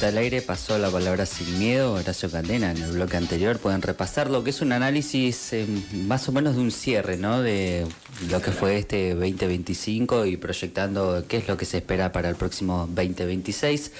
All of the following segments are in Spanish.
Al aire pasó la palabra Sin Miedo, Horacio Catena. En el bloque anterior pueden repasar lo que es un análisis más o menos de un cierre, ¿no? De lo que fue este 2025 y proyectando qué es lo que se espera para el próximo 2026.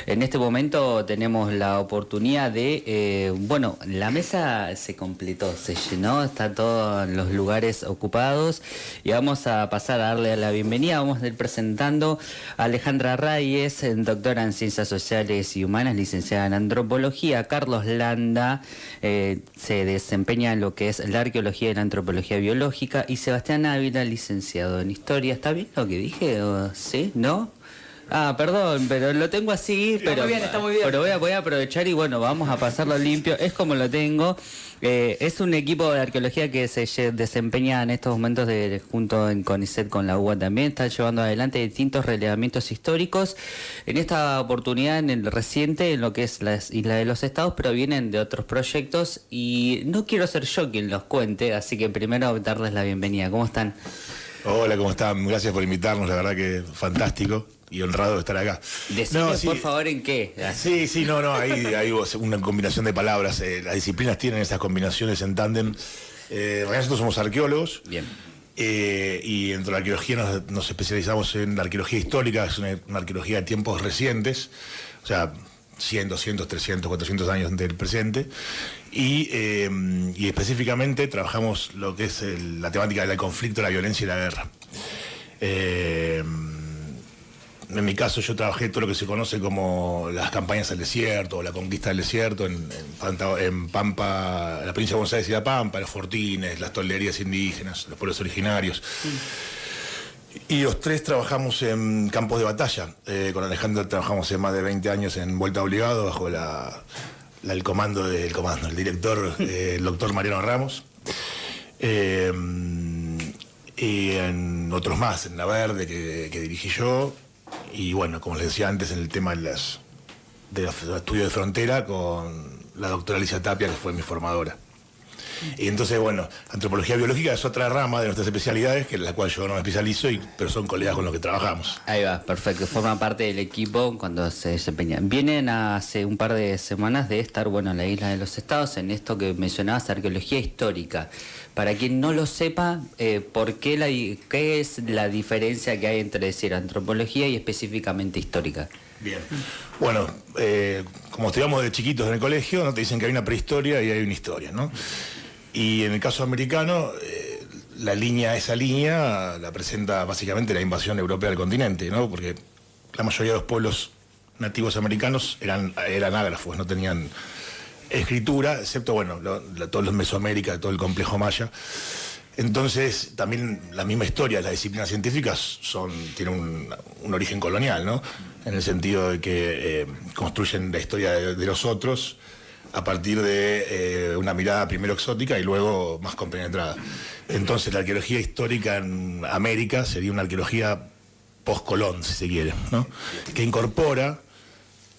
En este momento tenemos la oportunidad de, bueno, la mesa se completó, se llenó, está todos los lugares ocupados y vamos a pasar a darle la bienvenida. Vamos a ir presentando a Alejandra Reyes, doctora en Ciencias Sociales y Humanas, licenciada en Antropología. Carlos Landa se desempeña en lo que es la arqueología y la antropología biológica, y Sebastián Ávila, licenciado en Historia. ¿Está bien lo que dije? ¿Sí? ¿No? Ah, perdón, pero lo tengo así, pero, está muy bien. Pero voy a aprovechar y bueno, vamos a pasarlo limpio. Es como lo tengo. Es un equipo de arqueología que se desempeña en estos momentos junto en CONICET con la UBA también. Está llevando adelante distintos relevamientos históricos. En esta oportunidad, en el reciente, en lo que es la Isla de los Estados, pero vienen de otros proyectos y no quiero ser yo quien los cuente, así que primero darles la bienvenida. ¿Cómo están? Hola, ¿cómo están? Gracias por invitarnos, la verdad que fantástico y honrado de estar acá. Decime, por favor, ¿en qué? Sí, hay una combinación de palabras. Las disciplinas tienen esas combinaciones en tándem. Nosotros somos arqueólogos. Bien. Y dentro de la arqueología nos especializamos en la arqueología histórica, es una arqueología de tiempos recientes, o sea, 100, 200, 300, 400 años del presente. Y específicamente trabajamos lo que es la temática del conflicto, la violencia y la guerra. En mi caso yo trabajé todo lo que se conoce como las campañas al desierto o la conquista del desierto en Pampa, la provincia de Buenos Aires y La Pampa, los fortines, las tolerías indígenas, los pueblos originarios. Y los tres trabajamos en campos de batalla. Con Alejandro trabajamos hace más de 20 años en Vuelta Obligado bajo el comando del director, el doctor Mariano Ramos. Y en otros más, en La Verde, que dirigí yo. Y bueno, como les decía antes, en el tema de los estudios de frontera con la doctora Alicia Tapia, que fue mi formadora. Y entonces, bueno, antropología biológica es otra rama de nuestras especialidades, que en la cual yo no me especializo, pero son colegas con los que trabajamos. Ahí va, perfecto. Forman parte del equipo cuando se desempeñan. Vienen hace un par de semanas de estar, bueno, en la Isla de los Estados, en esto que mencionabas, arqueología histórica. Para quien no lo sepa, ¿qué es la diferencia que hay entre decir antropología y específicamente histórica? Bien. Bueno, como estudiamos de chiquitos en el colegio, ¿no? Te dicen que hay una prehistoria y hay una historia, ¿no? Y en el caso americano, esa línea la presenta básicamente la invasión europea del continente, ¿no? Porque la mayoría de los pueblos nativos americanos eran ágrafos, no tenían escritura, excepto, bueno, todos los Mesoamérica, todo el complejo maya. Entonces, también la misma historia de las disciplinas científicas tienen un origen colonial, ¿no? En el sentido de que construyen la historia de los otros a partir de una mirada primero exótica y luego más compenetrada. Entonces, la arqueología histórica en América sería una arqueología post-Colón, si se quiere, ¿no? Que incorpora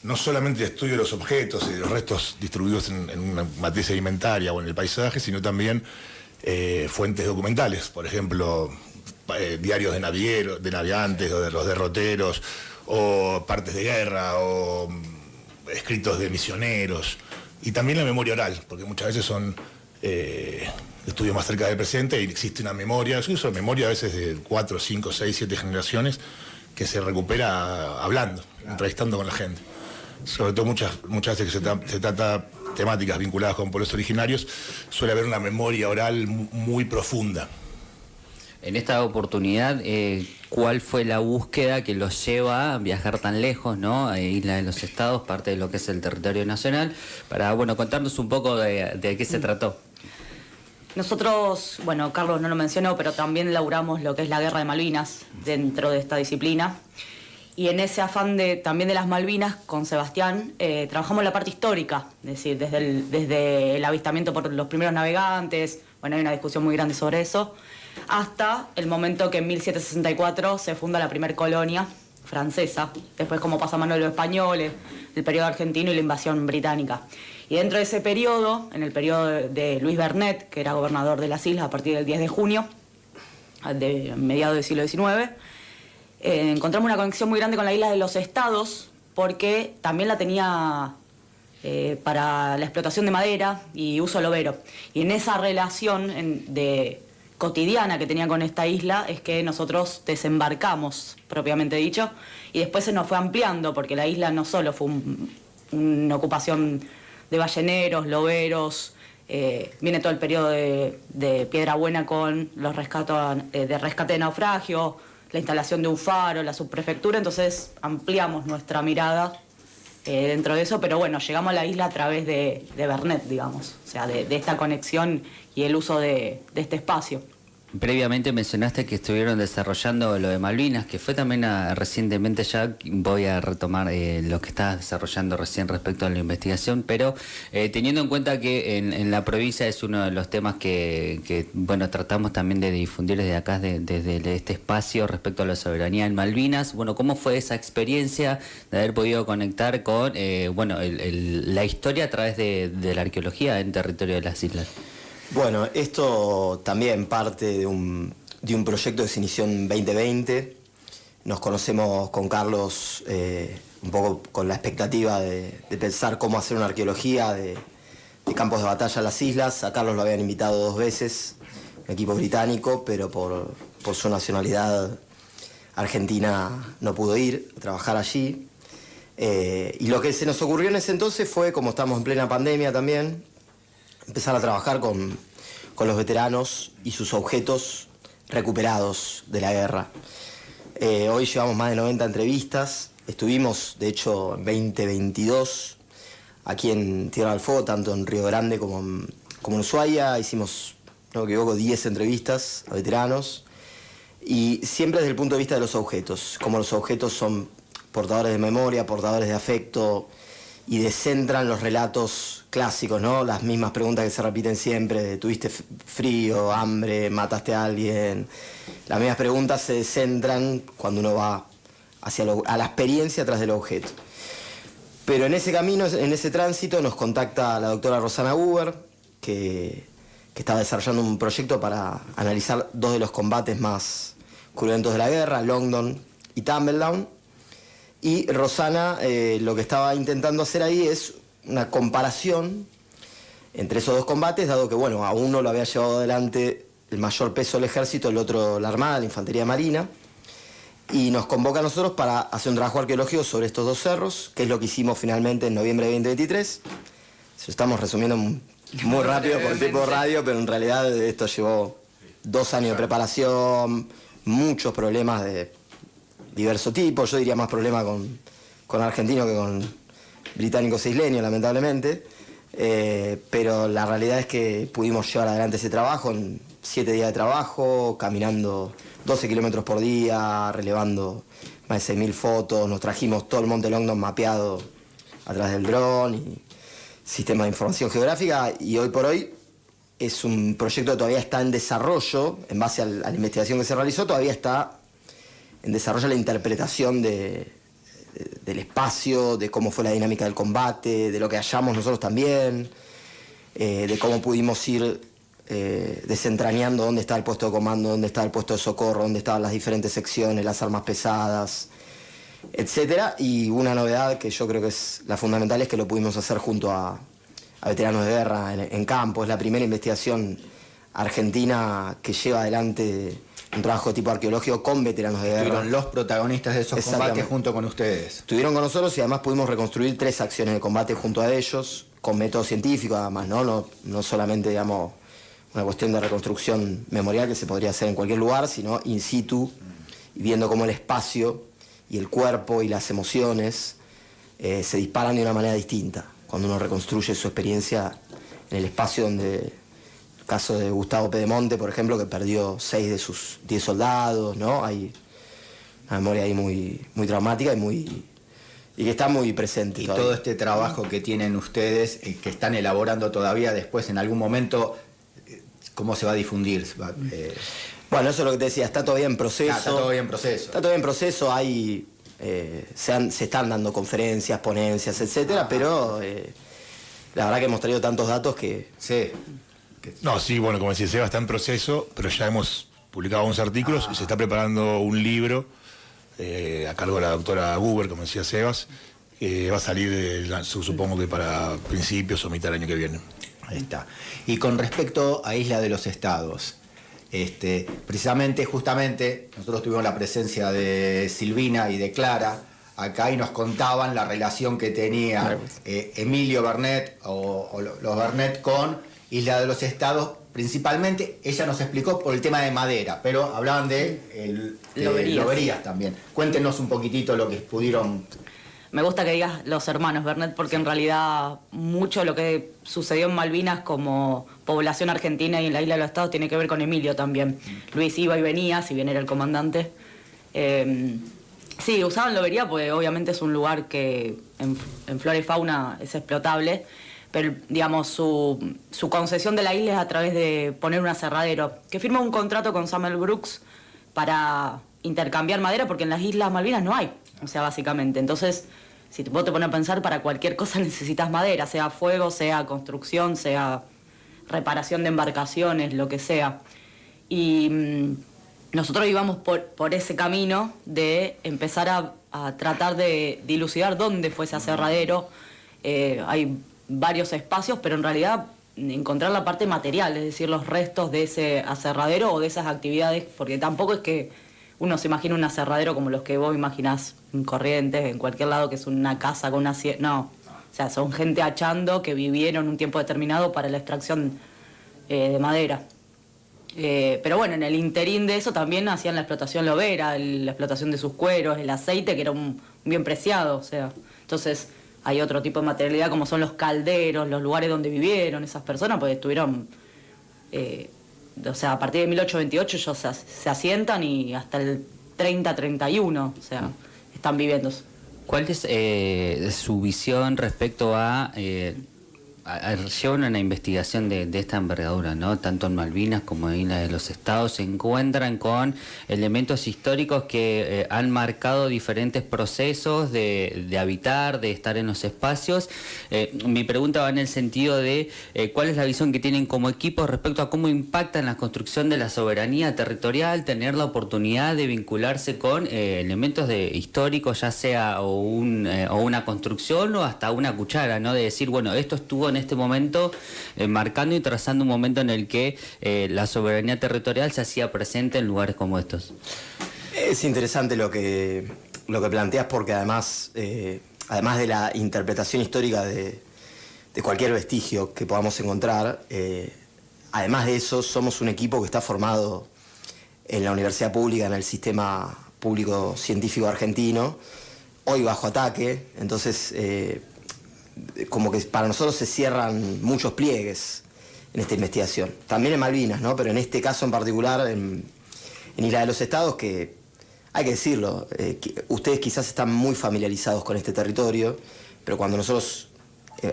no solamente el estudio de los objetos y de los restos distribuidos en una matriz sedimentaria o en el paisaje, sino también fuentes documentales, por ejemplo, diarios de navegantes o de los derroteros, o partes de guerra, o escritos de misioneros, y también la memoria oral, porque muchas veces son estudios más cerca del presente y existe una memoria, incluso memoria a veces de 4, 5, 6, 7 generaciones que se recupera hablando, entrevistando con la gente. Sobre todo muchas veces que se trata temáticas vinculadas con pueblos originarios, suele haber una memoria oral muy profunda. En esta oportunidad, ¿cuál fue la búsqueda que los lleva a viajar tan lejos, ¿no? Isla de los Estados, parte de lo que es el territorio nacional, para, bueno, contarnos un poco de qué se trató? Nosotros, bueno, Carlos no lo mencionó, pero también laburamos lo que es la Guerra de Malvinas dentro de esta disciplina. Y en ese afán también de las Malvinas, con Sebastián, trabajamos la parte histórica, es decir, desde el avistamiento por los primeros navegantes, bueno, hay una discusión muy grande sobre eso, hasta el momento que en 1764 se funda la primer colonia francesa, después cómo pasa a manos de los españoles, el periodo argentino y la invasión británica. Y dentro de ese periodo, en el periodo de Luis Bernet, que era gobernador de las islas a partir del 10 de junio, de mediados del siglo XIX, encontramos una conexión muy grande con la Isla de los Estados, porque también la tenía para la explotación de madera y uso lobero. Y en esa relación cotidiana que tenía con esta isla es que nosotros desembarcamos, propiamente dicho, y después se nos fue ampliando, porque la isla no solo fue una ocupación de balleneros, loberos, viene todo el periodo de Piedra Buena con los de rescate de naufragio, la instalación de un faro, la subprefectura, entonces ampliamos nuestra mirada dentro de eso, pero bueno, llegamos a la isla a través de Vernet, digamos, o sea, de esta conexión y el uso de este espacio. Previamente mencionaste que estuvieron desarrollando lo de Malvinas, que fue también recientemente, ya voy a retomar lo que estabas desarrollando recién respecto a la investigación, pero teniendo en cuenta que en la provincia es uno de los temas que bueno, tratamos también de difundir desde acá, desde este espacio respecto a la soberanía en Malvinas. Bueno, ¿cómo fue esa experiencia de haber podido conectar con bueno, la historia a través de la arqueología en territorio de las islas? Bueno, esto también parte de un proyecto que se inició en 2020. Nos conocemos con Carlos un poco con la expectativa de pensar cómo hacer una arqueología de campos de batalla en las islas. A Carlos lo habían invitado 2 veces, un equipo británico, pero por su nacionalidad argentina no pudo ir a trabajar allí. Y lo que se nos ocurrió en ese entonces fue, como estamos en plena pandemia también, empezar a trabajar con los veteranos y sus objetos recuperados de la guerra. Hoy llevamos más de 90 entrevistas. Estuvimos, de hecho, en 2022 aquí en Tierra del Fuego, tanto en Río Grande como en Ushuaia. Hicimos, no me equivoco, 10 entrevistas a veteranos. Y siempre desde el punto de vista de los objetos, como los objetos son portadores de memoria, portadores de afecto, y descentran los relatos clásicos, ¿no? Las mismas preguntas que se repiten siempre: ¿tuviste frío, hambre, mataste a alguien? Las mismas preguntas se descentran cuando uno va a la experiencia tras del objeto. Pero en ese camino, en ese tránsito, nos contacta la doctora Rosana Guber, que estaba desarrollando un proyecto para analizar 2 de los combates más cruentos de la guerra, Longdon y Tumbledown. Y Rosana lo que estaba intentando hacer ahí es una comparación entre esos 2 combates, dado que, bueno, a uno lo había llevado adelante el mayor peso del ejército, el otro la Armada, la Infantería Marina, y nos convoca a nosotros para hacer un trabajo arqueológico sobre estos 2 cerros, que es lo que hicimos finalmente en noviembre de 2023. Se lo estamos resumiendo muy rápido por el tiempo de radio, pero en realidad esto llevó 2 años de preparación, muchos problemas de diverso tipo. Yo diría más problema con argentino que con británicos e isleños, lamentablemente, pero la realidad es que pudimos llevar adelante ese trabajo en 7 días de trabajo, caminando 12 kilómetros por día, relevando más de 6.000 fotos. Nos trajimos todo el Monte Longdon mapeado a través del dron y sistema de información geográfica, y hoy por hoy es un proyecto que todavía está en desarrollo. En base a la investigación que se realizó, todavía está en desarrollo la interpretación del espacio, de cómo fue la dinámica del combate, de lo que hallamos nosotros también, de cómo pudimos ir desentrañando dónde está el puesto de comando, dónde está el puesto de socorro, dónde estaban las diferentes secciones, las armas pesadas, etcétera. Y una novedad que yo creo que es la fundamental es que lo pudimos hacer junto a veteranos de guerra en campo. Es la primera investigación argentina que lleva adelante un trabajo de tipo arqueológico con veteranos de guerra. Estuvieron los protagonistas de esos combates junto con ustedes. Estuvieron con nosotros y además pudimos reconstruir 3 acciones de combate junto a ellos, con método científico además, no solamente, digamos, una cuestión de reconstrucción memorial que se podría hacer en cualquier lugar, sino in situ, y viendo cómo el espacio y el cuerpo y las emociones se disparan de una manera distinta cuando uno reconstruye su experiencia en el espacio donde... El caso de Gustavo Pedemonte, por ejemplo, que perdió 6 de sus 10 soldados, ¿no? Hay una memoria ahí muy traumática y que está muy presente. Y todavía. todo este trabajo que tienen ustedes, que están elaborando todavía después en algún momento, ¿cómo se va a difundir? Bueno, eso es lo que te decía, está todavía en proceso. Está todavía en proceso. Está todavía en proceso, hay, se están dando conferencias, ponencias, etcétera, pero la verdad que hemos traído tantos datos que... Sí. No, sí, bueno, como decía, Seba, está en proceso, pero ya hemos publicado unos artículos y se está preparando un libro a cargo de la doctora Guber, como decía Sebas, Va a salir, supongo que para principios o mitad del año que viene. Ahí está. Y con respecto a Isla de los Estados, precisamente, justamente, nosotros tuvimos la presencia de Silvina y de Clara acá y nos contaban la relación que tenía Emilio Bernet o los Bernet con Isla de los Estados. Principalmente, ella nos explicó por el tema de madera, pero hablaban de loberías también. Cuéntenos un poquitito lo que pudieron. Me gusta que digas los hermanos Bernet, porque en realidad mucho de lo que sucedió en Malvinas como población argentina y en la Isla de los Estados tiene que ver con Emilio también. Luis iba y venía, si bien era el comandante. Sí, usaban lobería porque obviamente es un lugar que en flora y fauna es explotable, pero digamos su concesión de la isla es a través de poner un aserradero, que firma un contrato con Samuel Brooks para intercambiar madera, porque en las Islas Malvinas no hay, o sea, básicamente. Entonces, si vos te pones a pensar, para cualquier cosa necesitas madera, sea fuego, sea construcción, sea reparación de embarcaciones, lo que sea. Y nosotros íbamos por ese camino de empezar a tratar de dilucidar dónde fue ese aserradero. Hay varios espacios, pero en realidad encontrar la parte material, es decir, los restos de ese aserradero o de esas actividades, porque tampoco es que uno se imagina un aserradero como los que vos imaginás en Corrientes, en cualquier lado, que es una casa con una... No, o sea, son gente hachando que vivieron un tiempo determinado para la extracción de madera. Pero bueno, en el interín de eso también hacían la explotación lobera, la explotación de sus cueros, el aceite, que era un bien preciado, o sea. Entonces hay otro tipo de materialidad como son los calderos, los lugares donde vivieron esas personas, pues estuvieron... o sea, a partir de 1828 ellos se asientan y hasta el 30-31, o sea, están viviendo. ¿Cuál es su visión respecto a llevar una investigación de esta envergadura, ¿no? Tanto en Malvinas como en Isla de los Estados se encuentran con elementos históricos que han marcado diferentes procesos de habitar, de estar en los espacios. Mi pregunta va en el sentido de cuál es la visión que tienen como equipo respecto a cómo impacta en la construcción de la soberanía territorial, tener la oportunidad de vincularse con elementos históricos, ya sea o una construcción o hasta una cuchara, ¿no? De decir, bueno, esto estuvo en este momento marcando y trazando un momento en el que la soberanía territorial se hacía presente en lugares como estos. Es interesante lo que planteas, porque además de la interpretación histórica de cualquier vestigio que podamos encontrar, además de eso somos un equipo que está formado en la universidad pública, en el sistema público científico argentino, hoy bajo ataque. Entonces como que para nosotros se cierran muchos pliegues en esta investigación. También en Malvinas, ¿no? Pero en este caso en particular, en Isla de los Estados, que hay que decirlo, ustedes quizás están muy familiarizados con este territorio, pero cuando nosotros,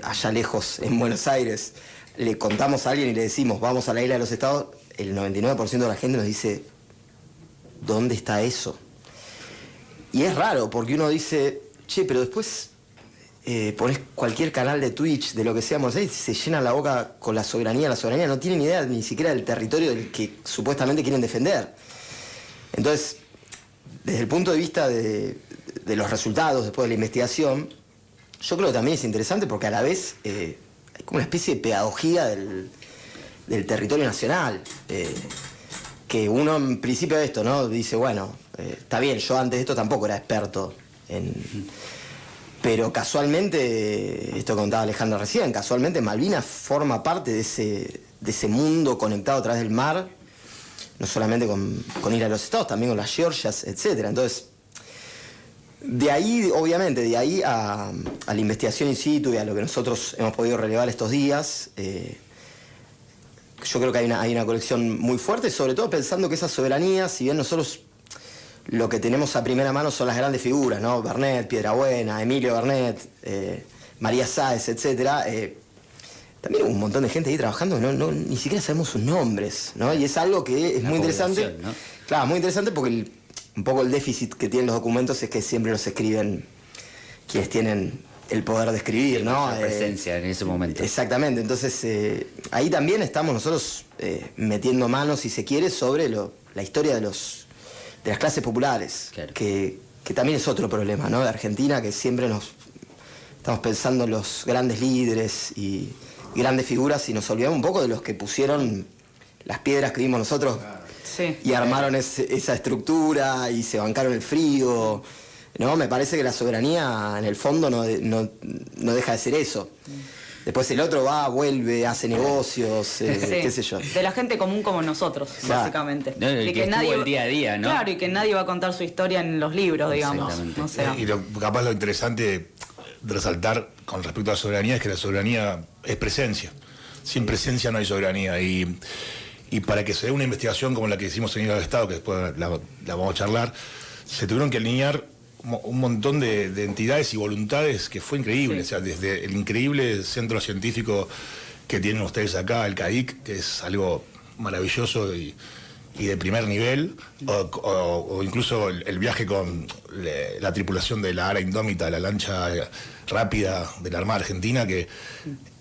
allá lejos, en Buenos Aires, le contamos a alguien y le decimos, vamos a la Isla de los Estados, el 99% de la gente nos dice, ¿dónde está eso? Y es raro, porque uno dice, che, pero después pones cualquier canal de Twitch, de lo que sea, se llena la boca con la soberanía. La soberanía no tiene ni idea ni siquiera del territorio del que supuestamente quieren defender. Entonces, desde el punto de vista de los resultados después de la investigación, yo creo que también es interesante porque a la vez hay como una especie de pedagogía del territorio nacional. Que uno en principio de esto, ¿no? Dice, bueno, está bien, yo antes de esto tampoco era experto pero casualmente, esto que contaba Alejandra recién, casualmente Malvinas forma parte de ese mundo conectado a través del mar, no solamente con Isla de los Estados, también con las Georgias, etc. Entonces, de ahí, obviamente, a la investigación in situ y a lo que nosotros hemos podido relevar estos días, yo creo que hay una conexión muy fuerte, sobre todo pensando que esa soberanía, si bien nosotros lo que tenemos a primera mano son las grandes figuras, ¿no? Bernet, Piedrabuena, Emilio Bernet, María Sáez, etcétera. También hubo un montón de gente ahí trabajando que ni siquiera sabemos sus nombres, ¿no? Y es algo que es muy interesante. ¿No? Claro, muy interesante porque un poco el déficit que tienen los documentos es que siempre los escriben quienes tienen el poder de escribir, ¿no? La presencia en ese momento. Exactamente. Entonces, ahí también estamos nosotros metiendo manos, si se quiere, sobre la historia de las clases populares, claro. que también es otro problema, ¿no? De Argentina, que siempre estamos pensando en los grandes líderes y grandes figuras y nos olvidamos un poco de los que pusieron las piedras que vimos nosotros Sí. y armaron esa estructura y se bancaron el frío. No, me parece que la soberanía en el fondo no deja de ser eso. Después el otro va, vuelve, hace negocios, Sí. qué sé yo. De la gente común como nosotros, Claro. básicamente. No, el que estuvo el día a día, ¿no? Claro, y que nadie va a contar su historia en los libros, digamos. Exactamente. O sea, Y capaz lo interesante de resaltar con respecto a la soberanía es que la soberanía es presencia. Sin presencia no hay soberanía. Y para que se dé una investigación como la que hicimos en Isla del Estado, que después la vamos a charlar, se tuvieron que alinear un montón de entidades y voluntades que fue increíble. Sí. O sea, desde el increíble centro científico que tienen ustedes acá, el CAIC, que es algo maravilloso y de primer nivel, o incluso el viaje con la tripulación de la Ara Indómita, la lancha rápida de la Armada Argentina, que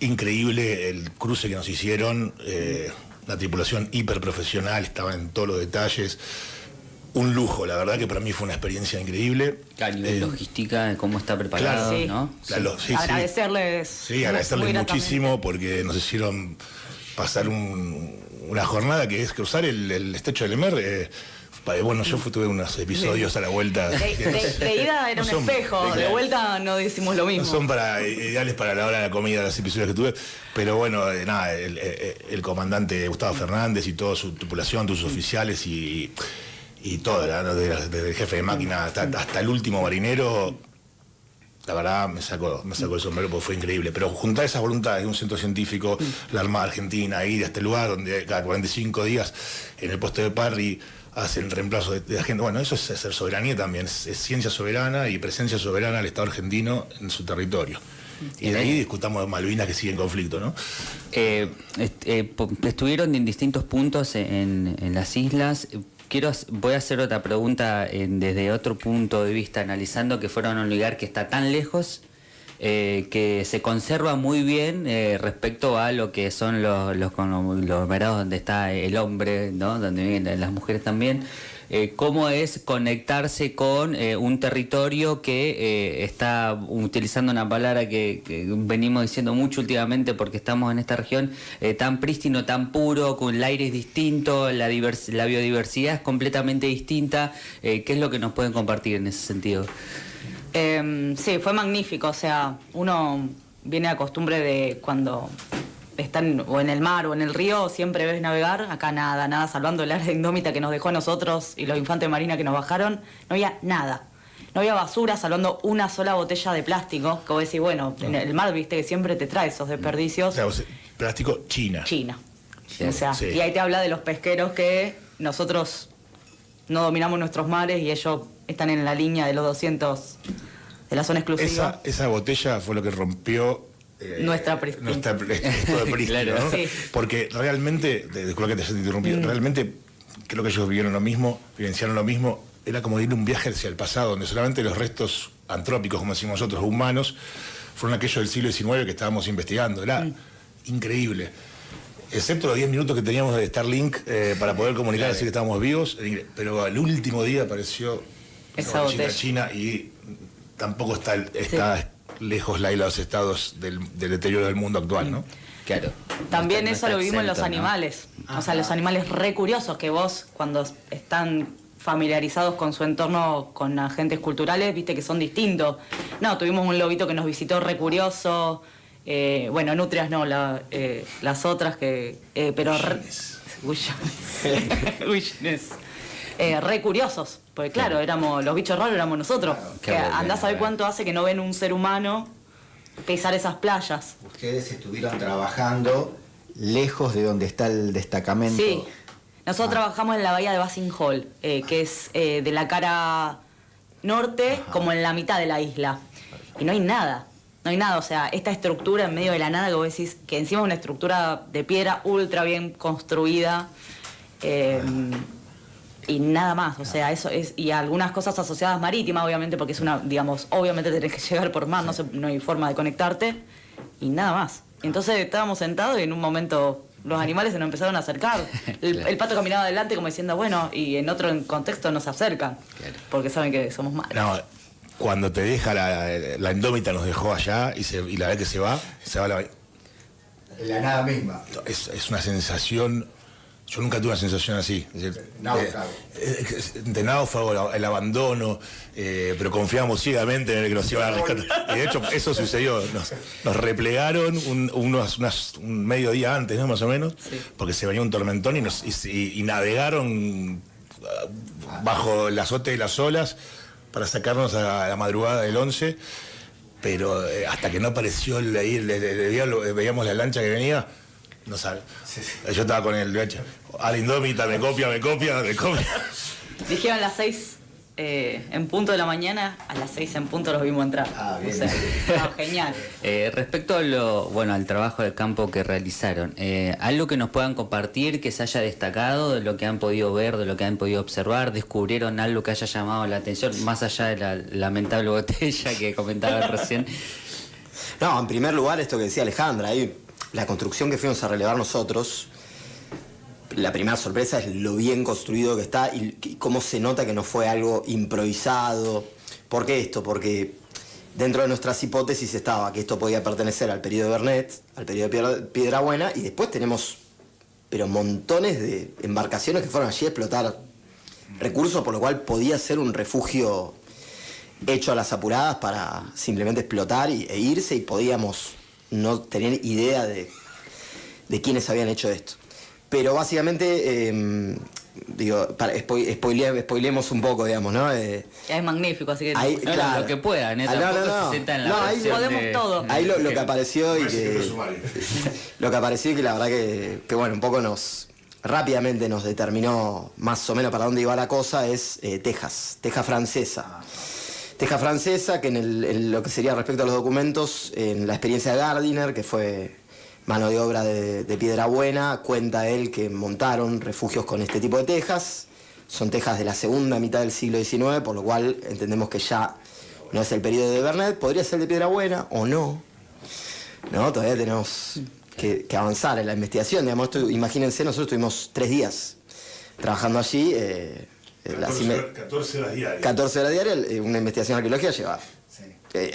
increíble el cruce que nos hicieron, la tripulación hiperprofesional, estaba en todos los detalles. Un lujo, la verdad que para mí fue una experiencia increíble. A nivel logística, cómo está preparado, Claro, sí. ¿no? Sí, agradecerles. Sí, agradecerles muy gratamente. muchísimo porque nos hicieron pasar una jornada que es cruzar el estrecho del Lemer. Bueno, yo tuve unos episodios a la vuelta. De ida era No un son- espejo, de vuelta no decimos lo mismo. No son ideales para la hora de la comida los episodios que tuve, pero bueno, nada, el comandante Gustavo Fernández y toda su tripulación, tus oficiales y todo, ¿no? Desde el jefe de máquina hasta el último marinero, la verdad me sacó el sombrero porque fue increíble. Pero juntar esas voluntades de un centro científico, la Armada Argentina, ir a este lugar donde cada 45 días en el puesto de Parry hacen reemplazo de la gente. Bueno, eso es ser soberanía también, es ciencia soberana y presencia soberana del Estado argentino en su territorio. Y de ahí discutamos de Malvinas que sigue en conflicto, ¿no? Estuvieron en distintos puntos en las islas. Voy a hacer otra pregunta desde otro punto de vista, analizando que fueron a un lugar que está tan lejos, que se conserva muy bien respecto a lo que son los conglomerados donde está el hombre, ¿no? Donde viven las mujeres también. Cómo es conectarse con un territorio que está utilizando una palabra que venimos diciendo mucho últimamente porque estamos en esta región, tan prístino, tan puro, con el aire es distinto, la biodiversidad es completamente distinta. ¿Qué es lo que nos pueden compartir en ese sentido? Sí, fue magnífico. O sea, uno viene a costumbre de cuando están o en el mar o en el río, siempre ves navegar. Acá nada, salvando el Ara Indómita que nos dejó a nosotros y los infantes de marina que nos bajaron, no había nada. No había basura, salvando una sola botella de plástico, que vos decís, bueno, en el mar, viste, que siempre te trae esos desperdicios. O sea, plástico China. China. Sí, O sea, sí. y ahí te habla de los pesqueros que nosotros no dominamos nuestros mares y ellos están en la línea de los 200 de la zona exclusiva. Esa botella fue lo que rompió Nuestra pristina. esto de prístino, Claro. ¿no? Sí. Porque realmente, disculpa que te haya interrumpido, realmente creo que ellos vivieron lo mismo, vivenciaron lo mismo, era como ir un viaje hacia el pasado, donde solamente los restos antrópicos, como decimos nosotros, humanos, fueron aquellos del siglo XIX que estábamos investigando. Era increíble. Excepto los 10 minutos que teníamos de Starlink para poder comunicar, decir que estábamos vivos, pero al último día apareció Esa botellita botella. china y tampoco está lejos la isla de los estados del deterioro del mundo actual, ¿no? Claro. También No eso está lo vimos en los exento, ¿no? animales. O sea, los animales re curiosos que vos, cuando están familiarizados con su entorno, con agentes culturales, viste que son distintos. No, tuvimos un lobito que nos visitó re curioso. Bueno, nutrias no, las otras que... pero Huillones. Re curiosos, porque claro, éramos los bichos raros, éramos nosotros. qué Que bueno, andás a ver bueno. cuánto hace que no ven un ser humano pisar esas playas. Ustedes estuvieron trabajando lejos de donde está el destacamento. Sí. Nosotros trabajamos en la bahía de Basin Hall, que es de la cara norte, como en la mitad de la isla. Y no hay nada. No hay nada. O sea, esta estructura en medio de la nada que vos decís, que encima es una estructura de piedra ultra bien construida. Y nada más. O sea, eso es. Y algunas cosas asociadas marítimas, obviamente, porque es una, digamos, obviamente tenés que llegar por mar, no hay forma de conectarte. Y nada más. Entonces estábamos sentados y en un momento los animales se nos empezaron a acercar. El pato caminaba adelante como diciendo, bueno, y en otro contexto no se acercan. Claro. Porque saben que somos malos. No, cuando te deja la Indómita nos dejó allá y la vez que se va La nada misma. es una sensación. Yo nunca tuve una sensación así. De náufrago, el abandono, pero confiamos ciegamente en el que nos iban a rescatar. Y de hecho, eso sucedió. Nos replegaron un mediodía antes, ¿no? Más o menos, sí, porque se venía un tormentón y navegaron bajo el azote de las olas para sacarnos a la madrugada del 11. Pero hasta que no apareció veíamos la lancha que venía. No sabe. Sí. Yo estaba con el a la Indómita, me copia. Dijeron las 6 en punto de la mañana, a las 6 en punto los vimos entrar. Bien. O sea, no, genial. Respecto al trabajo de campo que realizaron, algo que nos puedan compartir, que se haya destacado de lo que han podido ver, de lo que han podido observar, descubrieron algo que haya llamado la atención, más allá de la lamentable botella que comentaban recién. No, en primer lugar, esto que decía Alejandra, ahí la construcción que fuimos a relevar nosotros, la primera sorpresa es lo bien construido que está y cómo se nota que no fue algo improvisado. ¿Por qué esto? Porque dentro de nuestras hipótesis estaba que esto podía pertenecer al periodo de Bernet, al periodo de Piedrabuena, y después tenemos montones de embarcaciones que fueron allí a explotar recursos, por lo cual podía ser un refugio hecho a las apuradas para simplemente explotar e irse, y podíamos no tener idea de quiénes habían hecho esto. Pero básicamente, spoilemos un poco, digamos, ¿no? Es magnífico, así que claro, lo que puedan, tampoco se sientan en la ahí podemos todo. Ahí lo que apareció y que la verdad que bueno, un poco rápidamente nos determinó más o menos para dónde iba la cosa, es Tejas francesa. Teja francesa, que en lo que sería respecto a los documentos, en la experiencia de Gardiner, que fue mano de obra de Piedrabuena, cuenta él que montaron refugios con este tipo de tejas. Son tejas de la segunda mitad del siglo XIX, por lo cual entendemos que ya no es el periodo de Bernet, podría ser de Piedrabuena o no. No, todavía tenemos que avanzar en la investigación. Digamos, imagínense, nosotros estuvimos 3 días trabajando allí. 14 horas diarias. 14 horas diarias, una investigación arqueológica lleva,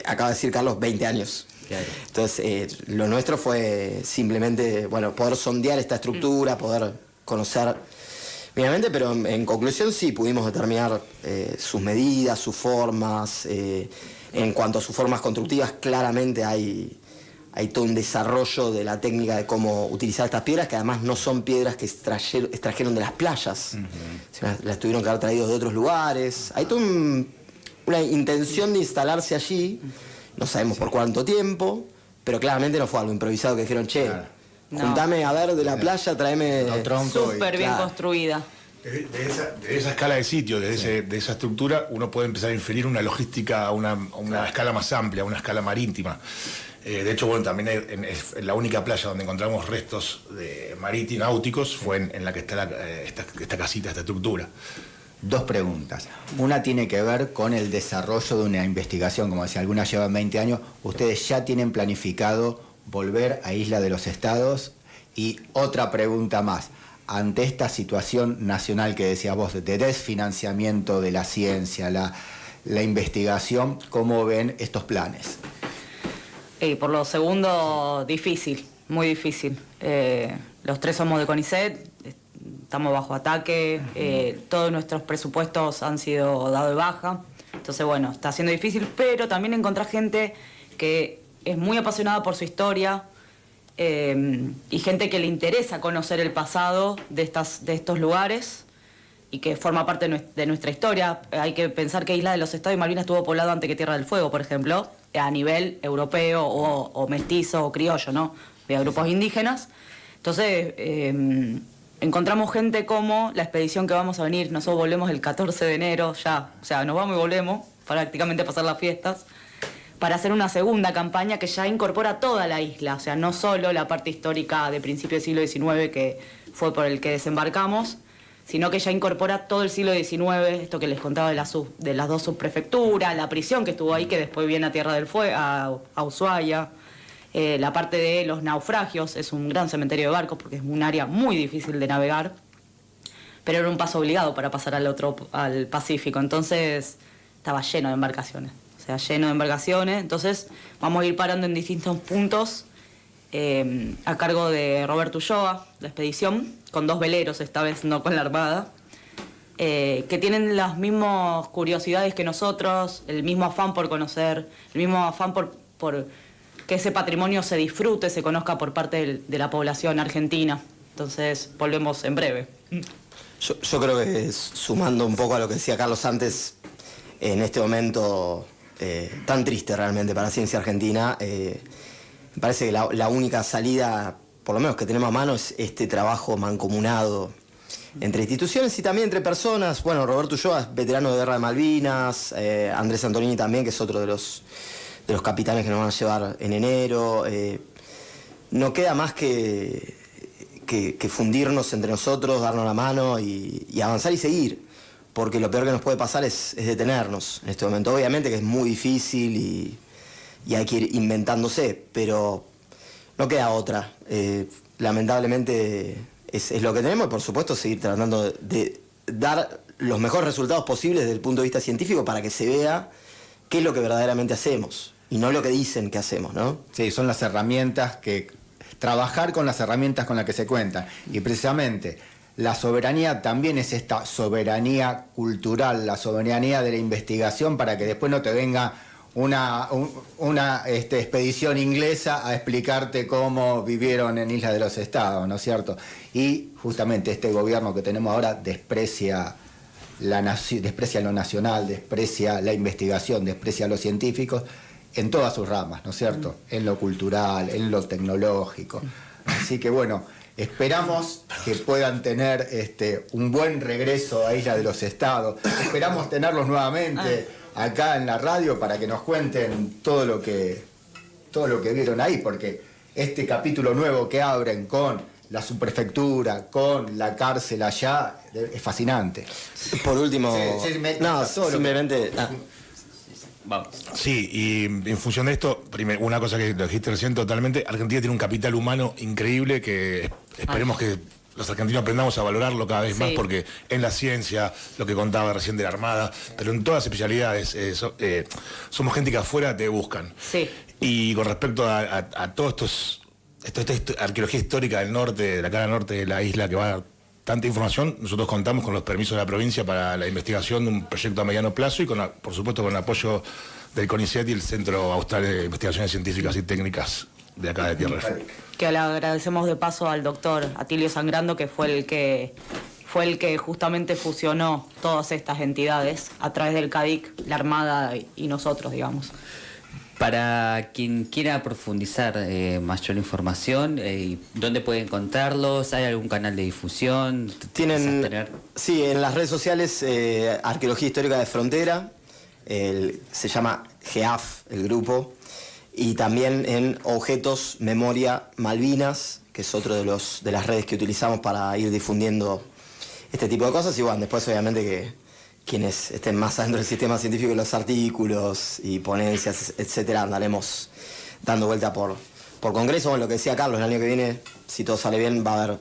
acaba de decir Carlos, 20 años. Claro. Entonces, lo nuestro fue simplemente, poder sondear esta estructura, poder conocer mínimamente, pero en conclusión sí pudimos determinar sus medidas, sus formas. En cuanto a sus formas constructivas, claramente hay todo un desarrollo de la técnica de cómo utilizar estas piedras, que además no son piedras que extrajeron de las playas, sino las tuvieron que haber traído de otros lugares. Hay toda una intención de instalarse allí, no sabemos por cuánto tiempo, pero claramente no fue algo improvisado que dijeron, juntame a ver de la playa, tráeme... Súper bien construida. De esa escala de sitio, de esa estructura, uno puede empezar a inferir una logística a una escala más amplia, a una escala marítima. De hecho, también en la única playa donde encontramos restos náuticos fue en la que está esta casita, esta estructura. 2 preguntas. Una tiene que ver con el desarrollo de una investigación, como decía, algunas llevan 20 años. ¿Ustedes ya tienen planificado volver a Isla de los Estados? Y otra pregunta más. Ante esta situación nacional que decías vos, de desfinanciamiento de la ciencia, la investigación, ¿cómo ven estos planes? Por lo segundo, difícil, muy difícil. Los 3 somos de CONICET, estamos bajo ataque, todos nuestros presupuestos han sido dados de baja. Entonces, está siendo difícil, pero también encontrar gente que es muy apasionada por su historia y gente que le interesa conocer el pasado de estos lugares y que forma parte de nuestra historia. Hay que pensar que Isla de los Estados y Malvinas estuvo poblado antes que Tierra del Fuego, por ejemplo, a nivel europeo o mestizo o criollo, ¿no? Había grupos indígenas. Entonces, encontramos gente como la expedición que vamos a venir. Nosotros volvemos el 14 de enero ya. O sea, nos vamos y volvemos prácticamente a pasar las fiestas para hacer una segunda campaña que ya incorpora toda la isla. O sea, no solo la parte histórica de principio del siglo XIX, que fue por el que desembarcamos, sino que ya incorpora todo el siglo XIX, esto que les contaba de las 2 subprefecturas, la prisión que estuvo ahí, que después viene a Tierra del Fuego, a Ushuaia, la parte de los naufragios, es un gran cementerio de barcos porque es un área muy difícil de navegar, pero era un paso obligado para pasar al Pacífico, entonces estaba lleno de embarcaciones. O o sea, lleno de embarcaciones. Entonces vamos a ir parando en distintos puntos a cargo de Roberto Ulloa, la expedición, con 2 veleros, esta vez no con la Armada, que tienen las mismas curiosidades que nosotros, el mismo afán por conocer, el mismo afán por que ese patrimonio se disfrute, se conozca por parte de la población argentina. Entonces volvemos en breve. Yo creo que sumando un poco a lo que decía Carlos antes, en este momento tan triste realmente para la ciencia argentina, me parece que la única salida, por lo menos que tenemos a mano, es este trabajo mancomunado entre instituciones y también entre personas. Bueno, Roberto Ulloa es veterano de Guerra de Malvinas, Andrés Antonini también, que es otro de los capitanes que nos van a llevar en enero. No queda más que fundirnos entre nosotros, darnos la mano y avanzar y seguir, porque lo peor que nos puede pasar es detenernos en este momento. Obviamente que es muy difícil y hay que ir inventándose, pero no queda otra. Lamentablemente es lo que tenemos y por supuesto seguir tratando de dar los mejores resultados posibles desde el punto de vista científico para que se vea qué es lo que verdaderamente hacemos y no lo que dicen que hacemos, ¿no? Sí, son las herramientas trabajar con las herramientas con las que se cuentan. Y precisamente la soberanía también es esta soberanía cultural, la soberanía de la investigación, para que después no te venga una expedición inglesa a explicarte cómo vivieron en Isla de los Estados, ¿no es cierto? Y justamente este gobierno que tenemos ahora desprecia lo nacional, desprecia la investigación, desprecia a los científicos en todas sus ramas, ¿no es cierto? En lo cultural, en lo tecnológico. Así que bueno, esperamos que puedan tener un buen regreso a Isla de los Estados. Esperamos tenerlos nuevamente acá en la radio para que nos cuenten todo lo que vieron ahí, porque este capítulo nuevo que abren con la subprefectura, con la cárcel allá, es fascinante. Por último, simplemente... Vamos. Sí, y en función de esto, una cosa que lo dijiste recién totalmente, Argentina tiene un capital humano increíble que esperemos que los argentinos aprendamos a valorarlo cada vez más, porque en la ciencia, lo que contaba recién de la Armada, pero en todas las especialidades, somos gente que afuera te buscan. Sí. Y con respecto a todos esta arqueología histórica del norte, de la cara norte de la isla, que va a dar tanta información, nosotros contamos con los permisos de la provincia para la investigación de un proyecto a mediano plazo y por supuesto con el apoyo del CONICET y el Centro Austral de Investigaciones Científicas y Técnicas de acá de Tierra del Fuego. Que le agradecemos de paso al doctor Atilio Sangrando, que fue el que justamente fusionó todas estas entidades a través del CADIC, la Armada y nosotros, digamos. Para quien quiera profundizar mayor información, ¿dónde puede encontrarlos? ¿Hay algún canal de difusión? Sí, en las redes sociales, Arqueología Histórica de Frontera, se llama GEAF, el grupo, y también en Objetos Memoria Malvinas, que es otro de las redes que utilizamos para ir difundiendo este tipo de cosas. Y bueno, después obviamente que quienes estén más adentro del sistema científico, los artículos y ponencias, etcétera, andaremos dando vuelta por congreso. Bueno, lo que decía Carlos, el año que viene, si todo sale bien, va a haber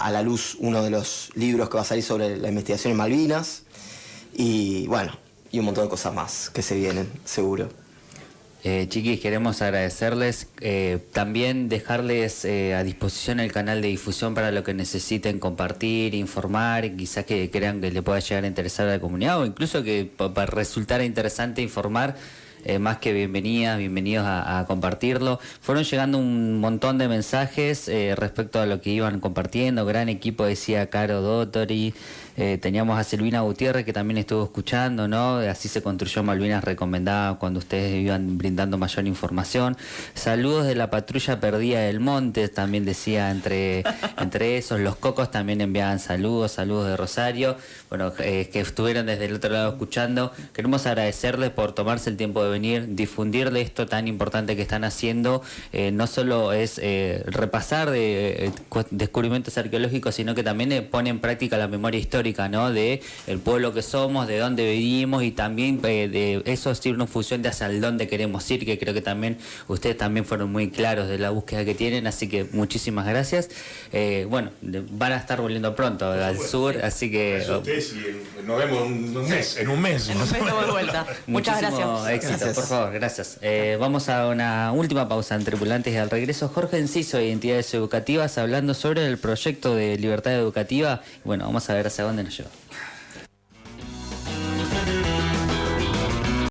a la luz uno de los libros que va a salir sobre la investigación en Malvinas. Y bueno, y un montón de cosas más que se vienen, seguro. Chiquis, queremos agradecerles, también dejarles a disposición el canal de difusión para lo que necesiten compartir, informar, quizás que crean que le pueda llegar a interesar a la comunidad o incluso que para resultar interesante informar. Más que bienvenidos a compartirlo. Fueron llegando un montón de mensajes respecto a lo que iban compartiendo. Gran equipo, decía Caro Dottori. Teníamos a Silvina Gutiérrez, que también estuvo escuchando, ¿no? Así se construyó Malvinas recomendada cuando ustedes iban brindando mayor información. Saludos de la patrulla perdida del monte, también decía entre esos. Los Cocos también enviaban saludos de Rosario. Bueno, que estuvieron desde el otro lado escuchando. Queremos agradecerles por tomarse el tiempo de venir, difundirle esto tan importante que están haciendo. No solo es repasar de descubrimientos arqueológicos, sino que también pone en práctica la memoria histórica histórica, ¿no? De el pueblo que somos, de dónde venimos y también de eso sirve en función de hacia el dónde queremos ir, que creo que también ustedes también fueron muy claros de la búsqueda que tienen, así que muchísimas gracias. Bueno, van a estar volviendo pronto al sur, así que... Ustedes y nos vemos en un mes. En un mes. Estamos de vuelta. Muchas Muchísimo gracias. éxito, Gracias. por favor, gracias. Vamos a una última pausa en Tripulantes y al regreso Jorge Enciso de Identidades Educativas hablando sobre el proyecto de libertad educativa. Bueno, vamos a ver hacia dónde nos lleva.